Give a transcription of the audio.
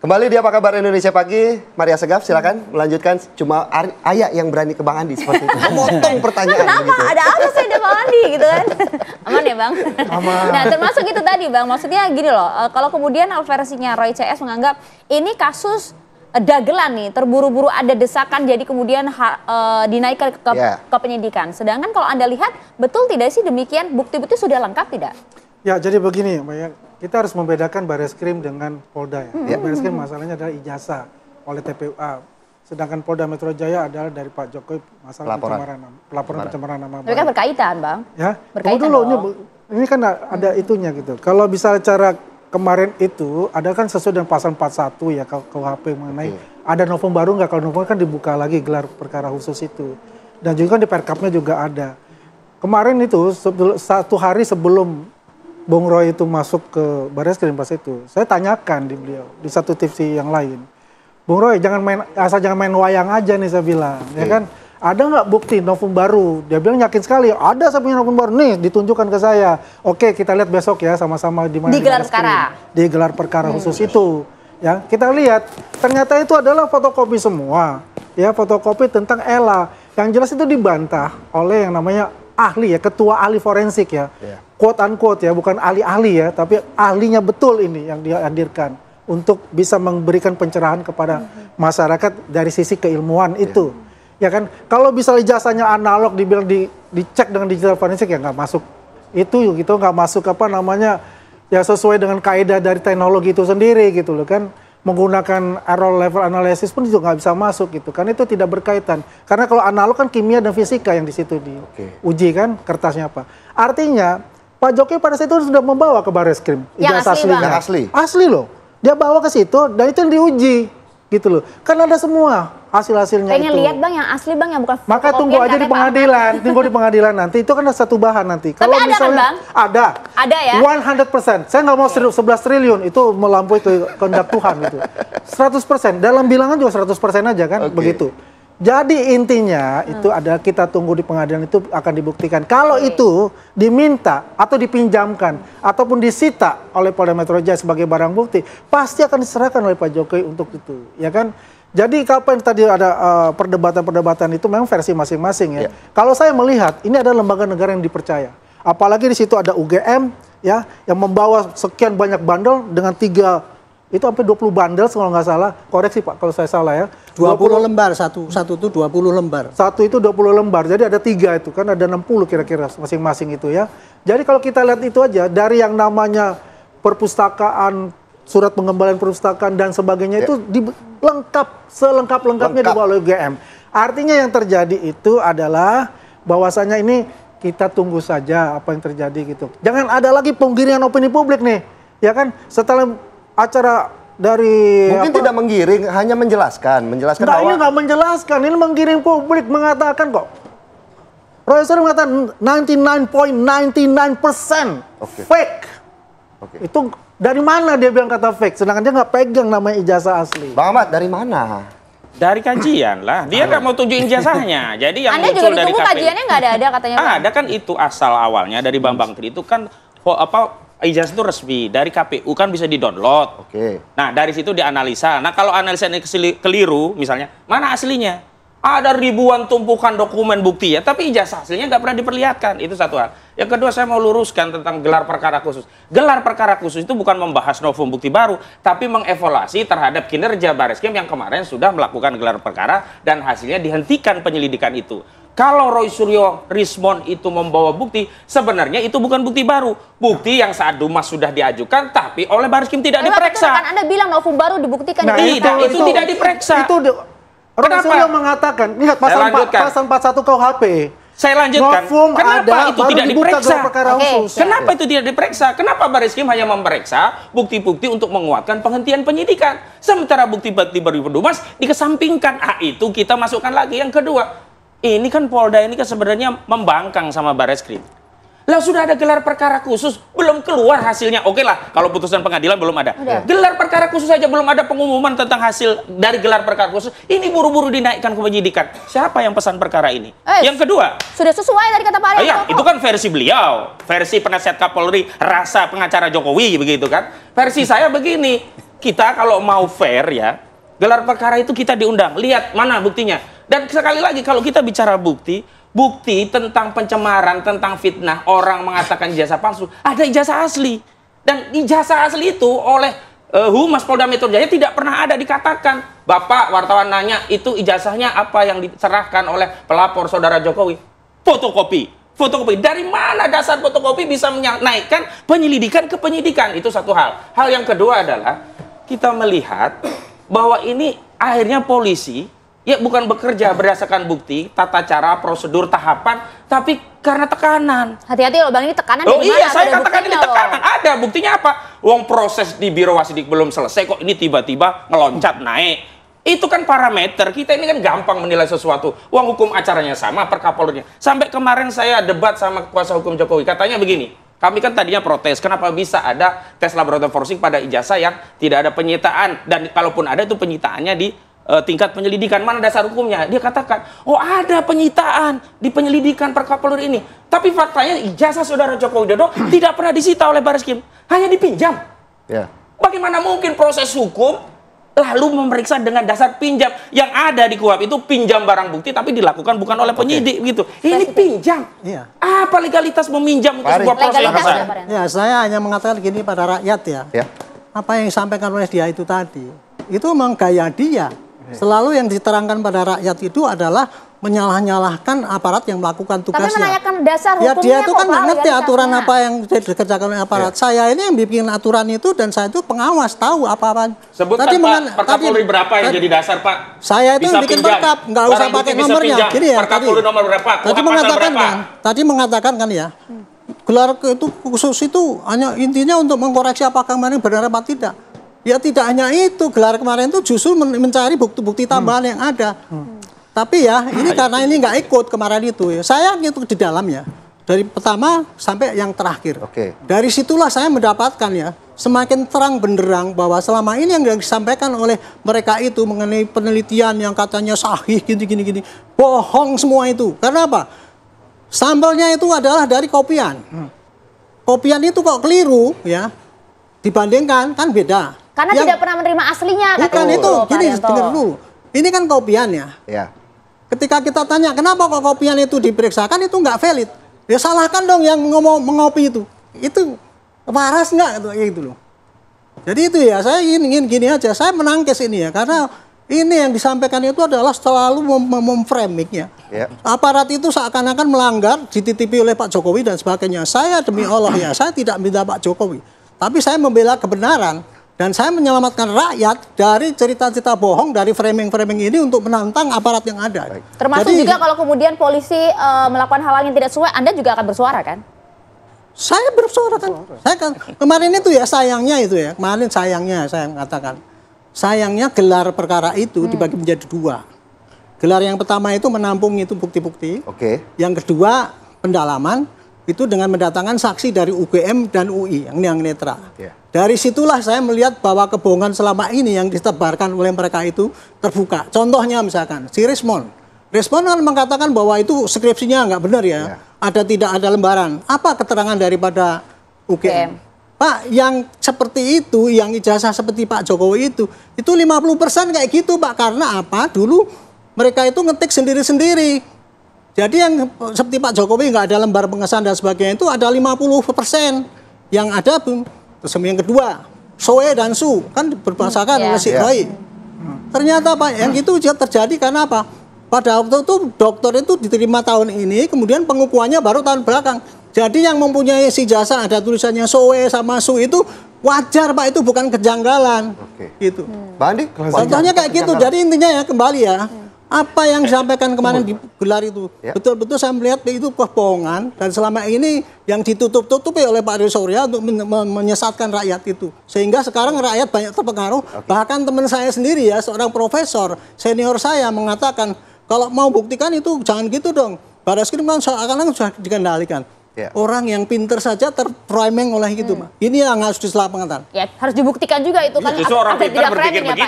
Kembali di Apa Kabar Indonesia Pagi, Maria Segaf silakan melanjutkan. Cuma Ayah yang berani ke Bang Andi seperti itu. Memotong pertanyaan. Kenapa? Begitu. Ada apa sih ada Bang Andi gitu kan? Aman ya Bang? Aman. Nah termasuk itu tadi Bang, maksudnya gini loh, kalau kemudian versinya Roy CS menganggap ini kasus dagelan nih, terburu-buru ada desakan jadi kemudian dinaikkan ke penyidikan. Sedangkan kalau Anda lihat, betul tidak sih demikian? Bukti-bukti sudah lengkap tidak? Ya jadi begini Mbak ya. Kita harus membedakan Bareskrim dengan Polda ya. Bareskrim masalahnya adalah ijazah oleh TPUA. Sedangkan Polda Metro Jaya adalah dari Pak Jokowi masalah pelaporan pencemaran nama baik. Mereka berkaitan Bang. Ya. Berkaitan dulu ini kan ada itunya gitu. Kalau bisa cara kemarin itu ada kan sesuai dengan pasal 41 ya KUHP mengenai ada novum baru nggak? Kalau novum kan dibuka lagi gelar perkara khusus itu. Dan juga kan di Perkapnya juga ada. Kemarin itu satu hari sebelum Bung Roy itu masuk ke Bareskrim pas itu, saya tanyakan di beliau di satu TV yang lain, Bung Roy jangan main wayang aja nih saya bilang, ya kan? Ada nggak bukti novum baru? Dia bilang yakin sekali, ada saya punya novum baru nih, ditunjukkan ke saya. Oke kita lihat besok ya sama-sama di mana. Di gelar perkara. Di gelar perkara khusus itu, ya kita lihat ternyata itu adalah fotokopi semua, ya fotokopi tentang Ella. Yang jelas itu dibantah oleh yang namanya ahli ya, ketua ahli forensik ya. Quote unquote ya, bukan ahli-ahli ya, tapi ahlinya betul ini yang dia hadirkan untuk bisa memberikan pencerahan kepada masyarakat dari sisi keilmuan itu. Ya kan, kalau bisa ijazahnya analog dibilang dicek dengan digital forensik ya nggak masuk itu gitu, nggak masuk apa namanya ya sesuai dengan kaidah dari teknologi itu sendiri gitu loh kan. Menggunakan error level analysis pun juga nggak bisa masuk gitu kan, itu tidak berkaitan karena kalau analog kan kimia dan fisika yang di situ diuji kan kertasnya apa. Artinya Pak Jokowi pada saat itu sudah membawa ke Bareskrim ijazah aslinya. Asli loh, dia bawa ke situ dan itu yang diuji gitu loh, kan ada semua hasil-hasilnya. Pengen lihat Bang yang asli Bang, yang bukan fotokopian. Maka tunggu aja di pengadilan, tunggu di pengadilan nanti, itu kan ada satu bahan nanti. Tapi ada misalnya, kan Bang? Ada ya? 100%, saya nggak mau 11 triliun, itu melampaui kehendak Tuhan gitu. 100%, dalam bilangan juga 100% aja kan, begitu. Jadi intinya itu adalah kita tunggu di pengadilan itu akan dibuktikan. Kalau itu diminta atau dipinjamkan ataupun disita oleh Polda Metro Jaya sebagai barang bukti, pasti akan diserahkan oleh Pak Jokowi untuk itu, ya kan? Jadi kapan tadi ada perdebatan-perdebatan itu memang versi masing-masing ya. Kalau saya melihat ini adalah lembaga negara yang dipercaya. Apalagi di situ ada UGM ya yang membawa sekian banyak bandel dengan itu sampai 20 bandel kalau nggak salah. Koreksi Pak kalau saya salah ya. 20 lembar, satu itu 20 lembar. Satu itu 20 lembar, jadi ada 3 itu kan, ada 60 kira-kira masing-masing itu ya. Jadi kalau kita lihat itu aja, dari yang namanya perpustakaan, surat pengembalian perpustakaan dan sebagainya itu selengkap-lengkapnya dibawa oleh UGM. Artinya yang terjadi itu adalah bahwasanya ini kita tunggu saja apa yang terjadi gitu. Jangan ada lagi penggiringan opini publik nih, ya kan? Setelah acara dari mungkin tidak menggiring, hanya menjelaskan bahwa ini nggak menjelaskan, ini menggiring publik mengatakan kok. Roy Suryo mengatakan 99.99% fake. Itu dari mana dia bilang kata fake? Sedangkan dia nggak pegang namanya ijazah asli. Bang Ahmad dari mana? Dari kajian lah, dia nggak mau tunjukin ijazahnya. Jadi yang Anda muncul juga dari ditunggu KPU. Kajiannya nggak ada katanya. Ada kan itu asal awalnya dari Bambang Tri itu kan ijazah itu resmi dari KPU kan bisa di-download. Nah dari situ dianalisa. Nah kalau analisa ini keliru misalnya, mana aslinya? Ada ribuan tumpukan dokumen bukti ya, tapi ijazah aslinya nggak pernah diperlihatkan. Itu satu hal. Yang kedua saya mau luruskan tentang gelar perkara khusus. Gelar perkara khusus itu bukan membahas novum bukti baru, tapi mengevaluasi terhadap kinerja Bareskrim yang kemarin sudah melakukan gelar perkara dan hasilnya dihentikan penyelidikan itu. Kalau Roy Suryo Rismon itu membawa bukti, sebenarnya itu bukan bukti baru. Bukti yang saat Dumas sudah diajukan, tapi oleh Bareskrim tidak diperiksa. Kan Anda bilang novum baru dibuktikan. Nah, itu tidak diperiksa. Roy Suryo mengatakan, lihat pasal 41 KUHP. Saya lanjutkan. Novum kenapa itu tidak diperiksa? Kenapa itu tidak diperiksa? Kenapa Bareskrim hanya memeriksa bukti-bukti untuk menguatkan penghentian penyidikan? Sementara bukti-bukti baru Dumas dikesampingkan. Itu kita masukkan lagi. Yang kedua, ini kan Polda ini kan sebenarnya membangkang sama Bareskrim. Lah sudah ada gelar perkara khusus, belum keluar hasilnya. Oke lah, kalau putusan pengadilan belum ada. Gelar perkara khusus saja belum ada pengumuman tentang hasil dari gelar perkara khusus. Ini buru-buru dinaikkan ke penyidikan. Siapa yang pesan perkara ini? Yang kedua, sudah sesuai dari kata Pak Arief. Itu kan versi beliau, versi penasihat Kapolri, rasa pengacara Jokowi begitu kan. Versi saya begini. kita kalau mau fair ya, gelar perkara itu kita diundang. Lihat mana buktinya. Dan sekali lagi kalau kita bicara bukti tentang pencemaran, tentang fitnah, orang mengatakan ijazah palsu, ada ijazah asli. Dan ijazah asli itu oleh Humas Polda Metro Jaya tidak pernah ada dikatakan. Bapak wartawan nanya, itu ijazahnya apa yang diserahkan oleh pelapor saudara Jokowi? Fotokopi. Fotokopi. Dari mana dasar fotokopi bisa menaikkan penyelidikan ke penyidikan? Itu satu hal. Hal yang kedua adalah kita melihat bahwa ini akhirnya polisi ya bukan bekerja berdasarkan bukti, tata cara, prosedur, tahapan, tapi karena tekanan. Hati-hati loh Bang, ini tekanan Oh dari mana? iya, saya katakan ini buktinya tekanan. loh. Ada buktinya apa? Wong proses di Biro Wasidik belum selesai kok ini tiba-tiba ngeloncat naik. Itu kan parameter. Kita ini kan gampang menilai sesuatu. Uang hukum acaranya sama, perkapolanya. Sampai kemarin saya debat sama kuasa hukum Jokowi. Katanya begini, kami kan tadinya protes. Kenapa bisa ada tes laboratorium forensik pada ijazah yang tidak ada penyitaan. Dan kalaupun ada itu penyitaannya di tingkat penyelidikan. Mana dasar hukumnya? Dia katakan, oh ada penyitaan di penyelidikan perkapolri ini. Tapi faktanya ijazah saudara Joko Widodo tidak pernah disita oleh Bareskrim. Hanya dipinjam. Ya. Bagaimana mungkin proses hukum lalu memeriksa dengan dasar pinjam? Yang ada di KUHP itu pinjam barang bukti tapi dilakukan bukan oleh penyidik gitu. Ini pinjam. Iya. Apa legalitas meminjam untuk sebuah proses? Legalitas Apa? apa, Ren? Ya, saya hanya mengatakan gini pada rakyat ya. Ya. Apa yang disampaikan oleh dia itu tadi, itu memang gaya dia. Selalu yang diterangkan pada rakyat itu adalah menyalah-nyalahkan aparat yang melakukan Tapi tugasnya. menanyakan dasar Ya hukumnya dia itu kok, kan Pak, nggak ngerti legalitasnya. aturan apa yang dikerjakan oleh aparat. Saya ini yang bikin aturan itu dan saya itu pengawas tahu apa-apa. Sebutkan Pak, Perkapolri berapa yang jadi dasar Pak? Saya itu Bisa yang bikin pinjam. perkap, nggak usah Barang bukti pakai bisa nomornya. pinjam. Gini ya, Perkapolri nomor berapa? tadi KUHP pasal mengatakan berapa? kan, tadi mengatakan kan ya, gelar itu khusus itu hanya intinya untuk mengkoreksi apakah kemarin benar apa tidak. Ya tidak hanya itu, gelar kemarin itu justru mencari bukti-bukti tambahan yang ada. Tapi ya ini karena ini nggak ikut kemarin itu ya. Saya itu di dalamnya dari pertama sampai yang terakhir. Oke. Dari situlah saya mendapatkan ya semakin terang benderang bahwa selama ini yang disampaikan oleh mereka itu mengenai penelitian yang katanya sahih gini bohong semua itu. Karena apa? Sampelnya itu adalah dari kopian. Kopian itu kok keliru ya dibandingkan kan beda. Karena Yang- tidak pernah menerima aslinya. Bukan katanya itu, Pak gini Haryanto. dengar dulu. Ini kan kopian ya. Ya. Ketika kita tanya kenapa kok kopian itu diperiksakan itu nggak valid, ya salahkan dong yang mengopi itu. Itu waras nggak gitu loh. Jadi itu ya saya ingin gini aja, saya menangkis ini ya karena ini yang disampaikan itu adalah selalu memframing ya. Ya. Aparat itu seakan-akan melanggar dititipi oleh Pak Jokowi dan sebagainya. Saya demi Allah ya, saya tidak minta Pak Jokowi, tapi saya membela kebenaran. Dan saya menyelamatkan rakyat dari cerita-cerita bohong, dari framing-framing ini untuk menantang aparat yang ada. Termasuk Jadi, juga kalau kemudian polisi melakukan hal yang tidak sesuai, Anda juga akan bersuara kan? saya bersuara kan. Saya kan kemarin itu ya sayangnya itu ya. Kemarin sayangnya saya katakan. Sayangnya gelar perkara itu dibagi menjadi dua. Gelar yang pertama itu menampung itu bukti-bukti. Oke. Yang kedua pendalaman itu dengan mendatangkan saksi dari UGM dan UI yang netral. Ya. Dari situlah saya melihat bahwa kebohongan selama ini yang ditebarkan oleh mereka itu terbuka. Contohnya misalkan si Rismon. Rismon kan mengatakan bahwa itu skripsinya nggak benar ya. Tidak ada lembaran. Apa keterangan daripada UGM? Pak, yang seperti itu, yang ijazah seperti Pak Jokowi itu 50% kayak gitu Pak. Karena apa? Dulu mereka itu ngetik sendiri-sendiri. Jadi yang seperti Pak Jokowi nggak ada lembar pengesahan dan sebagainya itu ada 50%. Yang ada terus yang kedua, Soe dan Su kan berbahasakan oleh si Roy. Ternyata Pak, yang itu terjadi karena apa? Pada waktu itu dokter itu diterima tahun ini, kemudian pengukuhannya baru tahun belakang. Jadi yang mempunyai si jasa ada tulisannya Soe sama Su itu wajar Pak, itu bukan kejanggalan. Oke. Gitu. Bang Andi, Contohnya kayak gitu. Jadi intinya ya kembali ya. Apa yang disampaikan kemarin di gelar itu betul-betul saya melihat itu kebohongan dan selama ini yang ditutup-tutupi oleh Pak Rizal Surya untuk menyesatkan rakyat itu sehingga sekarang rakyat banyak terpengaruh. Bahkan teman saya sendiri ya seorang profesor senior saya mengatakan kalau mau buktikan itu jangan gitu dong. Bareskrim kan seakan-akan sudah dikendalikan. Orang yang pinter saja terframing oleh itu, Pak. Ini yang harus diselapangkan. Ya harus dibuktikan juga itu kan. Justru orang ada pintar tidak berpikir framing ya Pak. begitu.